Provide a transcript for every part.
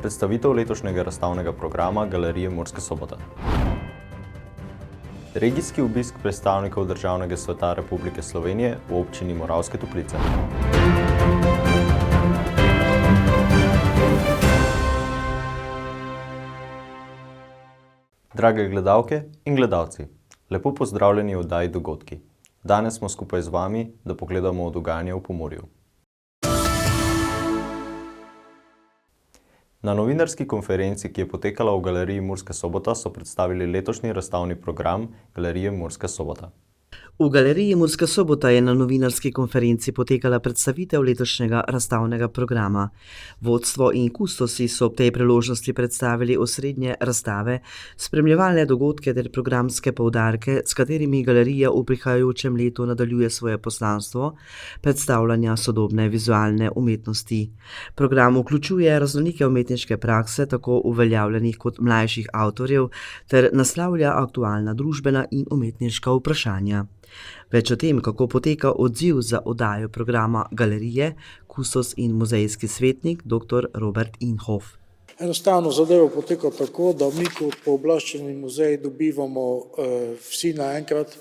predstavitev letošnjega razstavnega programa Galerije Murska Sobota. Regijski obisk predstavnikov Državnega sveta Republike Slovenije v občini Moravske Toplice. Drage gledalke in gledalci, lepo pozdravljeni v oddaji Dogodki. Danes smo skupaj z vami, da pogledamo dogajanje v Pomurju. Na novinarski konferenci, ki je potekala v Galeriji Murska Sobota, so predstavili letošnji razstavni program Galerije Murska Sobota. V Galeriji Murska Sobota je na novinarski konferenci potekala predstavitev letošnjega razstavnega programa. Vodstvo in kustosi so ob tej priložnosti predstavili osrednje razstave, spremljevalne dogodke ter programske poudarke, s katerimi galerija v prihajajočem letu nadaljuje svoje poslanstvo predstavljanja sodobne vizualne umetnosti. Program vključuje raznolike umetniške prakse, tako uveljavljenih kot mlajših avtorjev, ter naslavlja aktualna družbena in umetniška vprašanja. Več o tem, kako poteka odziv za oddajo programa galerije, kustos in muzejski svetnik dr. Robert Inhof. Enostavno zadeva poteka tako, da mi kot pooblaščeni muzej dobivamo vsi naenkrat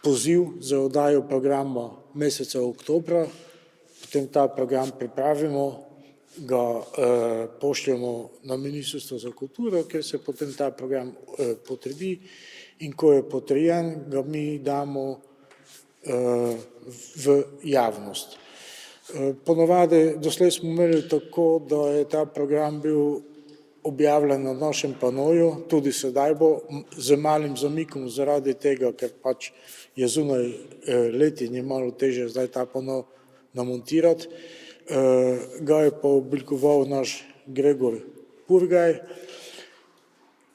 poziv za oddajo programa meseca oktobra, potem ta program pripravimo, ga pošljemo na Ministrstvo za kulturo, kjer se potem ta program potrdi. In ko je potrjen, ga mi damo v javnost. Ponovadi doslej smo imeli tako, da je ta program bil objavljen na našem panoju, tudi sedaj bo z malim zamikom zaradi tega, ker pač je zunaj let in je malo težje zdaj ta pano namontirati. Ga je pa oblikoval naš Gregor Purgaj.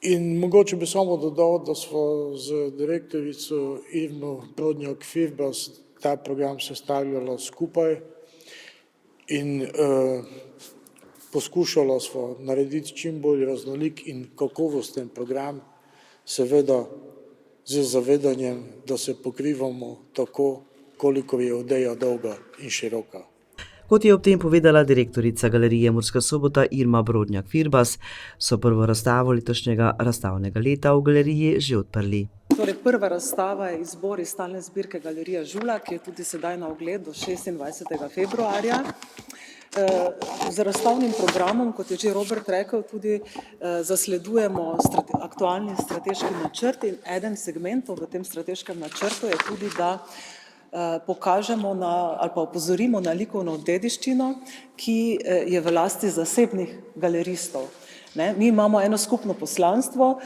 In mogoče bi samo dodal, da smo z direktorico Irmo Brodnjak-Firbas ta program sestavljala skupaj in poskušala smo narediti čim bolj raznolik in kakovosten program, seveda z zavedanjem, da se pokrivamo tako, koliko je odeja dolga in široka. Kot je ob tem povedala direktorica Galerije Murska Sobota Irma Brodnjak-Firbas, so prvo razstavo letošnjega razstavnega leta v galeriji že odprli. Torej, prva razstava je izbor iz stalne zbirke Galerija Žula, ki je tudi sedaj na ogled do 26. februarja. Z razstavnim programom, kot je že Robert rekel, tudi zasledujemo aktualni strateški načrt in eden segmentov v tem strateškem načrtu je tudi, da pokažemo ali pa opozorimo na likovno dediščino, ki je v lasti zasebnih galeristov. Mi imamo eno skupno poslanstvo,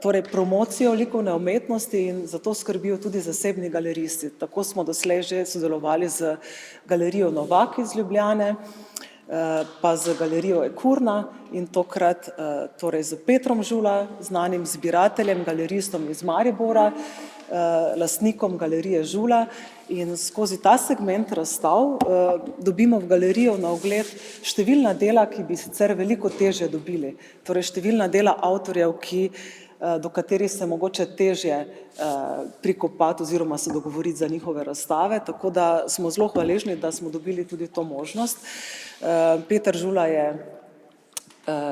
torej promocijo likovne umetnosti in zato skrbijo tudi zasebni galeristi. Tako smo doslej že sodelovali z galerijo Novak iz Ljubljane, pa z galerijo Ekurna in tokrat torej z Petrom Žula, znanim zbirateljem, galeristom iz Maribora, lastnikom galerije Žula, in skozi ta segment razstav dobimo v galerijo na ogled številna dela, ki bi sicer veliko težje dobili. Torej številna dela avtorjev, do katerih se mogoče težje prikopati oziroma se dogovoriti za njihove razstave, tako da smo zelo hvaležni, da smo dobili tudi to možnost. Peter Žula je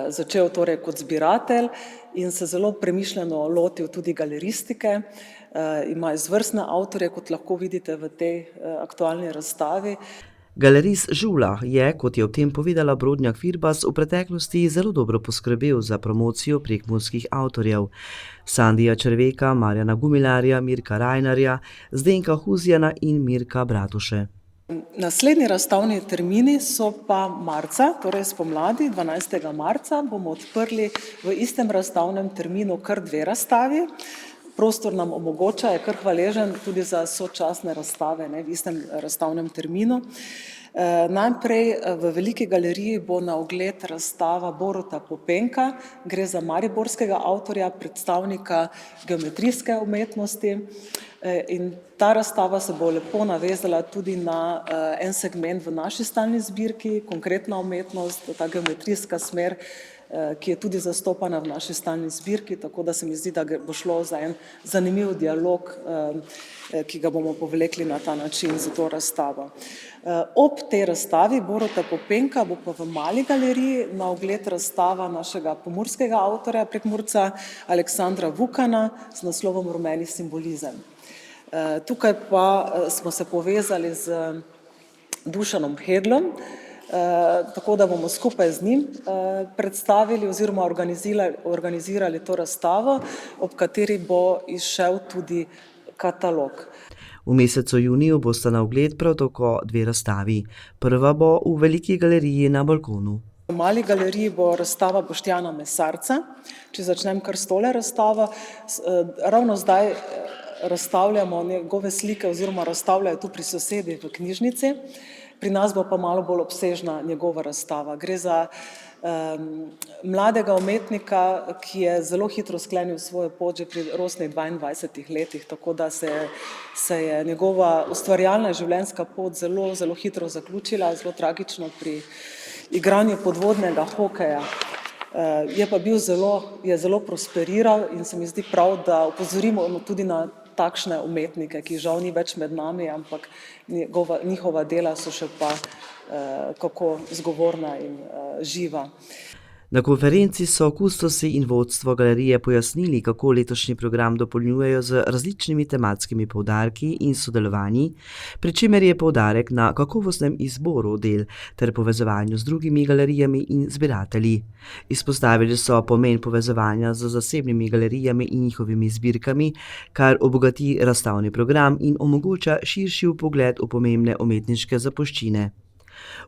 začel torej kot zbiratelj in se zelo premišljeno lotil tudi galeristike. Ima izvrstne avtorje, kot lahko vidite v tej aktualni razstavi. Galerist Žula je, kot je ob tem povedala Brodnjak-Firbas, v preteklosti zelo dobro poskrbel za promocijo prekmurskih avtorjev. Sandija Červeka, Marjana Gumilarja, Mirka Rajnarja, Zdenka Huzjana in Mirka Bratuše. Naslednji razstavni termini so pa marca, torej spomladi, 12. marca, bomo odprli v istem razstavnem terminu kar 2 razstavi. Prostor nam omogoča, je kar hvaležen tudi za sočasne razstave v istem razstavnem terminu. Najprej v Veliki galeriji bo na ogled razstava Boruta Popenka, gre za mariborskega avtorja, predstavnika geometrijske umetnosti. In ta razstava se bo lepo navezala tudi na en segment v naši stalni zbirki, konkretna umetnost, ta geometrijska smer, ki je tudi zastopana v naši stalni zbirki, tako da se mi zdi, da bo šlo za en zanimiv dialog, ki ga bomo povlekli na ta način za to razstavo. Ob tej razstavi Boruta Popenka bo pa v Mali galeriji na ogled razstava našega pomurskega avtorja, Prekmurca Aleksandra Vukana z naslovom Rumeni simbolizem. Tukaj pa smo se povezali z Dušanom Hedlom, tako da bomo skupaj z njim predstavili oziroma organizirali to razstavo, ob kateri bo izšel tudi katalog. V mesecu juniju bosta na ogled prav tako dve razstavi. Prva bo v Veliki galeriji na balkonu. V Mali galeriji bo razstava Boštjana Mesarca, če začnem kar s tole razstavo. Ravno zdaj razstavljamo njegove slike oziroma razstavljajo tu pri sosedih v knjižnici. Pri nas bo pa malo bolj obsežna njegova razstava. Gre za mladega umetnika, ki je zelo hitro sklenil svojo pot že pri rosnih 22 letih, tako da se je njegova ustvarjalna življenjska pot zelo, zelo hitro zaključila, zelo tragično pri igranju podvodnega hokeja. Je pa zelo prosperiral in se mi zdi prav, da opozorimo tudi na takšne umetnike, ki žal ni več med nami, ampak njihova dela so še pa kako zgovorna in živa. Na konferenci so kustosi in vodstvo galerije pojasnili, kako letošnji program dopolnjujejo z različnimi tematskimi poudarki in sodelovanji, pri čemer je poudarek na kakovostnem izboru del ter povezovanju z drugimi galerijami in zbiratelji. Izpostavili so pomen povezovanja z zasebnimi galerijami in njihovimi zbirkami, kar obogati razstavni program in omogoča širši vpogled v pomembne umetniške zapuščine.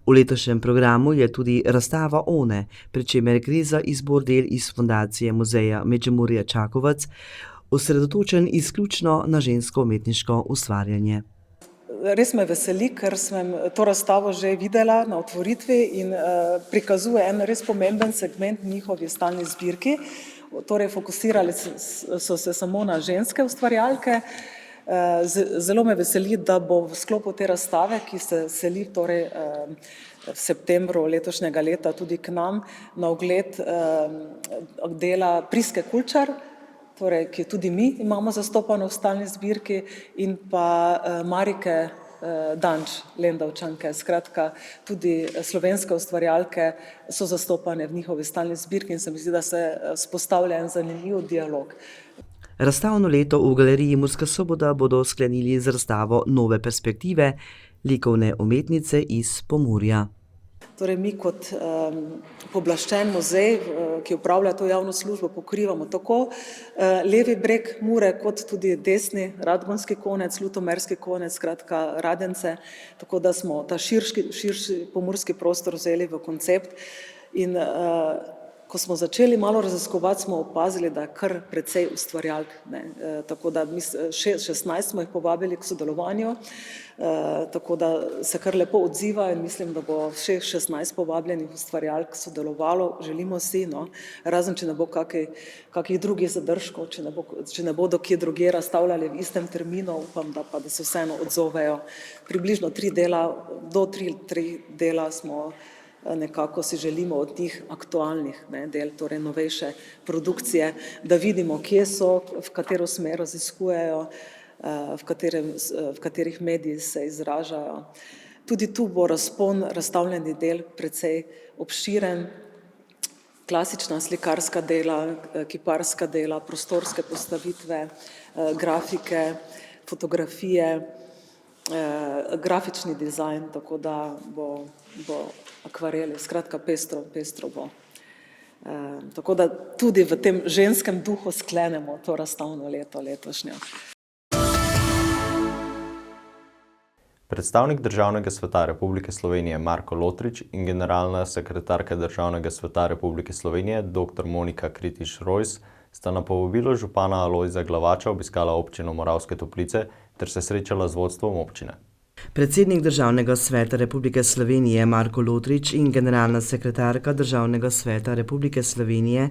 V letošnjem programu je tudi razstava One, pri čemer gre za izbor del iz Fundacije Muzeja Međimurje Čakovec, osredotočen izključno na žensko umetniško ustvarjanje. Res me veseli, ker sem to razstavo že videla na otvoritvi in prikazuje en res pomemben segment njihovi stalni zbirki. Torej, fokusirali so se samo na ženske ustvarjalke. Zelo me veseli, da bo v sklopu te razstave, ki se seli torej v septembru letošnjega leta tudi k nam na ogled dela Priske Kulčar, torej, ki tudi mi imamo zastopano v stalni zbirki, in pa Marike Danč, Lendavčanke. Skratka, tudi slovenske ustvarjalke so zastopane v njihovi stalni zbirki in se mi zdi, da se vzpostavlja en zanimiv dialog. Razstavno leto v galeriji Murska Sobota bodo sklenili z razstavo Nove perspektive, likovne umetnice iz Pomurja. Torej, mi kot pooblaščen muzej, ki opravlja to javno službo, pokrivamo tako levi breg Mure, kot tudi desni Radgonski konec, Ljutomerski konec, skratka Radence, tako da smo ta širši pomurski prostor vzeli v koncept. In ko smo začeli malo raziskovati, smo opazili, da je kar precej ustvarjalk. Tako da 16 smo jih povabili k sodelovanju, tako da se kar lepo odzivajo in mislim, da bo vseh 16 povabljenih ustvarjalk sodelovalo, želimo si, razen če ne bo kakih drugih zadržkov, če ne bodo kje drugje razstavljali v istem terminu, upam, da se vseeno odzovejo. Približno 3 dela smo nekako si želimo od njih aktualnih del, torej novejše produkcije, da vidimo, kje so, v katero smer raziskujejo, v katerih medijih se izražajo. Tudi tu bo razpon razstavljenih del precej obširen, klasična slikarska dela, kiparska dela, prostorske postavitve, grafike, fotografije, grafični dizajn, tako da bo akvareli, skratka pestro bo. Tako da tudi v tem ženskem duhu sklenemo to razstavno leto letošnjo. Predstavnik Državnega sveta Republike Slovenije Marko Lotrič in generalna sekretarka Državnega sveta Republike Slovenije dr. Monika Kritiš-Rojs sta na povabilo župana Alojza Glavača obiskala občino Moravske Toplice ter se srečala z vodstvom občine. Predsednik Državnega sveta Republike Slovenije Marko Lotrič in generalna sekretarka Državnega sveta Republike Slovenije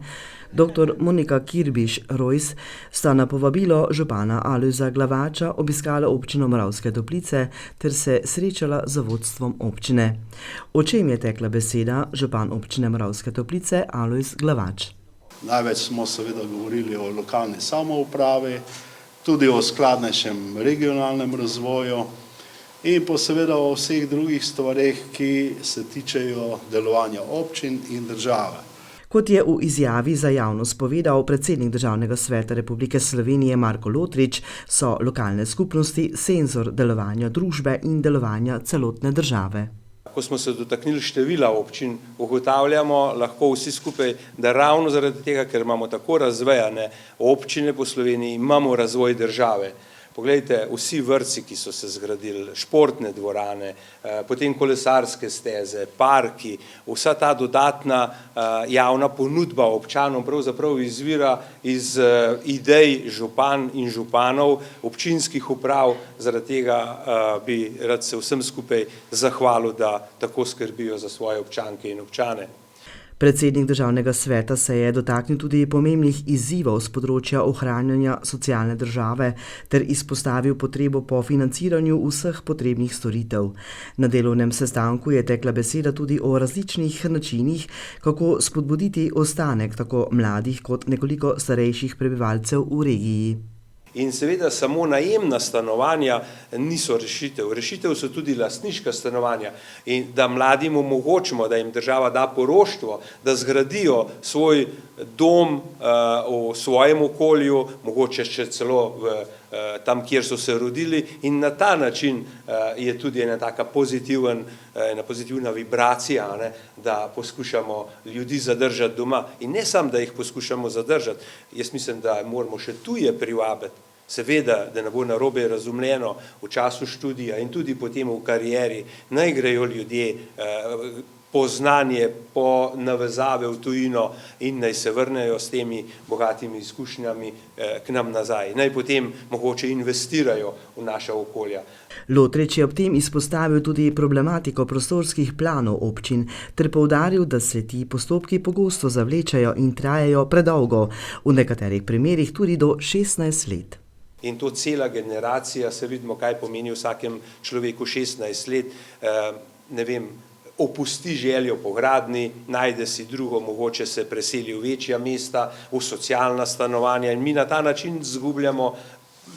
dr. Monika Kirbiš-Rojs sta na povabilo župana Alojza Glavača obiskala občino Moravske Toplice ter se srečala z vodstvom občine. O čem je tekla beseda župan občine Moravske Toplice Alojz Glavač? Največ smo seveda govorili o lokalni samoupravi, tudi o skladnejšem regionalnem razvoju in pa seveda o vseh drugih stvareh, ki se tičejo delovanja občin in države. Kot je v izjavi za javnost povedal predsednik Državnega sveta Republike Slovenije Marko Lotrič, so lokalne skupnosti senzor delovanja družbe in delovanja celotne države. Ko smo se dotaknili števila občin, ugotavljamo lahko vsi skupaj, da ravno zaradi tega, ker imamo tako razvejane občine po Sloveniji, imamo razvoj države. Poglejte, vsi vrtci, ki so se zgradili, športne dvorane, potem kolesarske steze, parki, vsa ta dodatna javna ponudba občanom pravzaprav izvira iz idej župan in županov, občinskih uprav, zaradi tega bi rad se vsem skupaj zahvalil, da tako skrbijo za svoje občanke in občane. Predsednik Državnega sveta se je dotaknil tudi pomembnih izzivov z področja ohranjanja socialne države ter izpostavil potrebo po financiranju vseh potrebnih storitev. Na delovnem sestanku je tekla beseda tudi o različnih načinih, kako spodbuditi ostanek tako mladih kot nekoliko starejših prebivalcev v regiji. In seveda samo najemna stanovanja niso rešitev. Rešitev so tudi lastniška stanovanja in da mladim omogočimo, da jim država da poroštvo, da zgradijo svoj dom v svojem okolju, mogoče še celo tam, kjer so se rodili in na ta način je tudi ena taka pozitivna vibracija, da poskušamo ljudi zadržati doma. In ne samo, da jih poskušamo zadržati, jaz mislim, da moramo še tuje privabiti. Seveda, da ne bo narobe razumljeno v času študija in tudi potem v karieri, naj grejo ljudje po znanje, po navezave v tujino in naj se vrnejo s temi bogatimi izkušnjami k nam nazaj. Naj potem mogoče investirajo v naša okolja. Lotrič je ob tem izpostavil tudi problematiko prostorskih planov občin ter poudaril, da se ti postopki pogosto zavlečajo in trajajo predolgo, v nekaterih primerih tudi do 16 let. In to cela generacija, se vidimo, kaj pomeni vsakem človeku 16 let, ne vem, opusti željo po gradnji, najde si drugo, mogoče se preseli v večja mesta, v socialna stanovanja in mi na ta način zgubljamo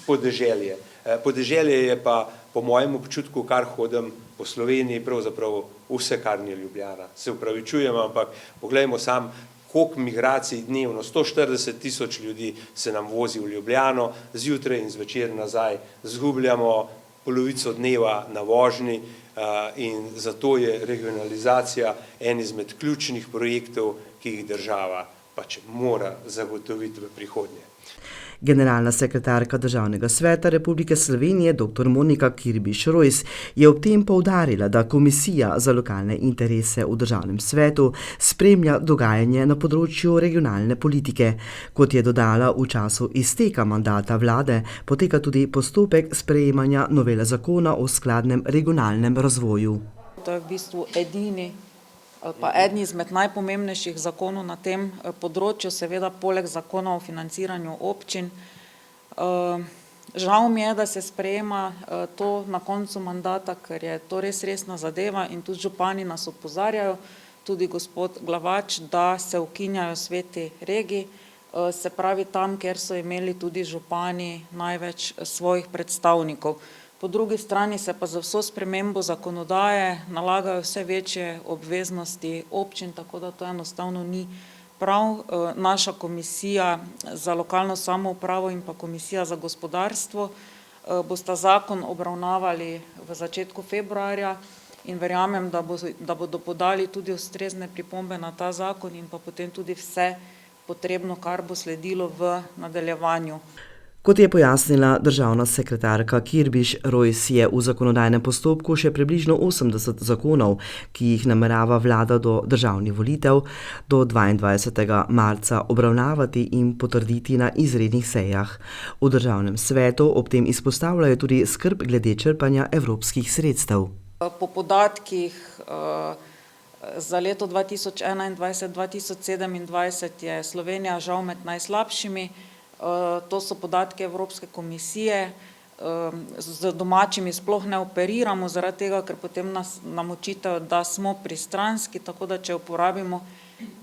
podeželje. Podeželje je pa po mojem občutku, kar hodim po Sloveniji, pravzaprav vse, kar ni Ljubljana. Se upravičujem, ampak poglejmo sam, koliko migracij dnevno, 140 000 ljudi se nam vozi v Ljubljano, zjutraj in zvečer nazaj, zgubljamo polovico dneva na vožnji in zato je regionalizacija en izmed ključnih projektov, ki jih država pač mora zagotoviti v prihodnje. Generalna sekretarka Državnega sveta Republike Slovenije dr. Monika Kirbiš-Rojs je ob tem poudarila, da Komisija za lokalne interese v Državnem svetu spremlja dogajanje na področju regionalne politike. Kot je dodala, v času izteka mandata vlade poteka tudi postopek sprejemanja novele zakona o skladnem regionalnem razvoju. To je v bistvu eden izmed najpomembnejših zakonov na tem področju, seveda poleg zakona o financiranju občin. Žal mi je, da se sprejema to na koncu mandata, ker je to res resna zadeva in tudi župani nas opozarjajo, tudi gospod Glavač, da se ukinjajo sveti regij, se pravi tam, kjer so imeli tudi župani največ svojih predstavnikov. Po drugi strani se pa za vso spremembo zakonodaje nalagajo vse večje obveznosti občin, tako da to enostavno ni prav. Naša komisija za lokalno samoupravo in pa komisija za gospodarstvo bosta zakon obravnavali v začetku februarja in verjamem, da bodo podali tudi ustrezne pripombe na ta zakon in pa potem tudi vse potrebno, kar bo sledilo v nadaljevanju. Kot je pojasnila državna sekretarka Kirbiš Rojs, je v zakonodajnem postopku še približno 80 zakonov, ki jih namerava vlada do državnih volitev do 22. marca obravnavati in potrditi na izrednih sejah. V državnem svetu ob tem izpostavljajo tudi skrb glede črpanja evropskih sredstev. Po podatkih za leto 2021-2027 je Slovenija žal med najslabšimi. To so podatke Evropske komisije, z domačimi sploh ne operiramo, zaradi tega, ker potem nam očitajo, da smo pristranski, tako da če uporabimo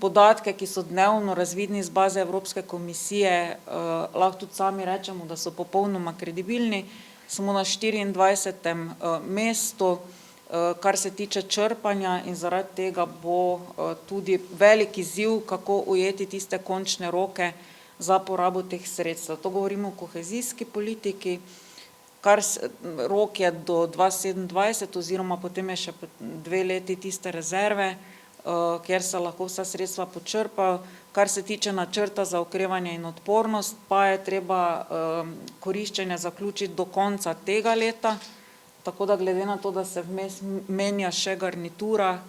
podatke, ki so dnevno razvidni iz baze Evropske komisije, lahko tudi sami rečemo, da so popolnoma kredibilni. Smo na 24. mestu, kar se tiče črpanja, in zaradi tega bo tudi velik izziv, kako ujeti tiste končne roke za porabo teh sredstev. To govorimo o kohezijski politiki, rok je do 2027 oziroma potem je še 2 leti tiste rezerve, kjer se lahko vsa sredstva počrpajo. Kar se tiče načrta za okrevanje in odpornost, pa je treba koriščenje zaključiti do konca tega leta, tako da glede na to, da se vmes menja še garnitura,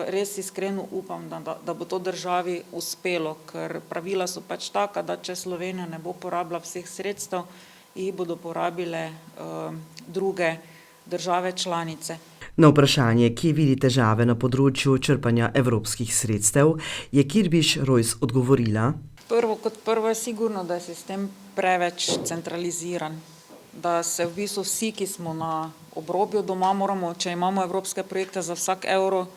res iskreno upam, da bo to državi uspelo, ker pravila so pač taka, da če Slovenija ne bo porabila vseh sredstev, jih bodo porabile druge države članice. Na vprašanje, kje vidi težave na področju črpanja evropskih sredstev, je Kirbiš Rojs odgovorila: Prvo je sigurno, da je sistem preveč centraliziran, da se v bistvu vsi, ki smo na obrobju doma, moramo, če imamo evropske projekte, za vsak evro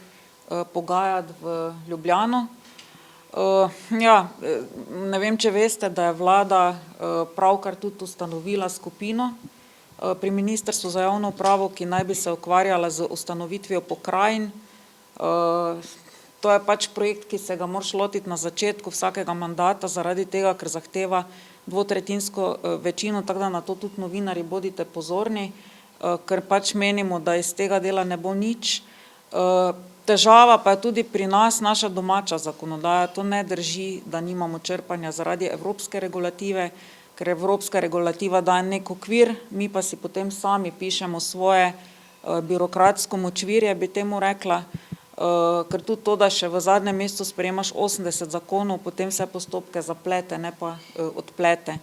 pogajati v Ljubljano. Ne vem, če veste, da je vlada pravkar tudi ustanovila skupino pri Ministrstvu za javno upravo, ki naj bi se ukvarjala z ustanovitvijo pokrajin. To je pač projekt, ki se ga moraš lotiti na začetku vsakega mandata, zaradi tega, ker zahteva dvotretjinsko večino, tako da na to tudi novinarji bodite pozorni, ker pač menimo, da iz tega dela ne bo nič. Težava pa je tudi pri nas naša domača zakonodaja. To ne drži, da nimamo črpanja zaradi evropske regulative, ker evropska regulativa daje nek okvir, mi pa si potem sami pišemo svoje birokratsko močvirje, bi temu rekla, ker tudi to, da še v zadnjem mesecu sprejemaš 80 zakonov, potem vse postopke zaplete, ne pa odplete.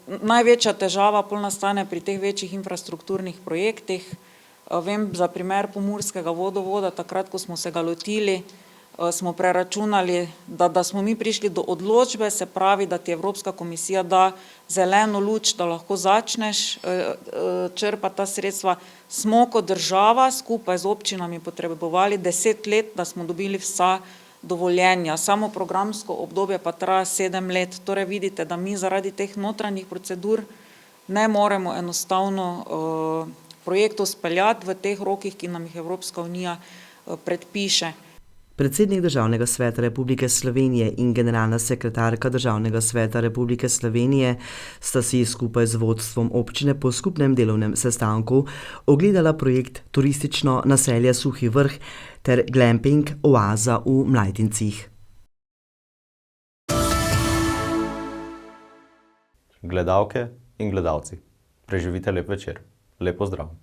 Največja težava pol nastane pri teh večjih infrastrukturnih projektih. Vem za primer pomurskega vodovoda, takrat, ko smo se ga lotili, smo preračunali, da smo mi prišli do odločbe, se pravi, da ti Evropska komisija da zeleno luč, da lahko začneš črpati ta sredstva. Smo kot država skupaj z občinami potrebovali 10 let, da smo dobili vsa dovoljenja. Samo programsko obdobje pa traja 7 let. Torej vidite, da mi zaradi teh notranjih procedur ne moremo enostavno projektov speljati v teh rokih, ki nam jih Evropska unija predpiše. Predsednik Državnega sveta Republike Slovenije in generalna sekretarka Državnega sveta Republike Slovenije sta si skupaj z vodstvom občine po skupnem delovnem sestanku ogledala projekt Turistično naselje Suhi Vrh ter glamping Oaza v Mlajdincih. Gledalke in gledalci, preživite lep večer. Lep pozdrav.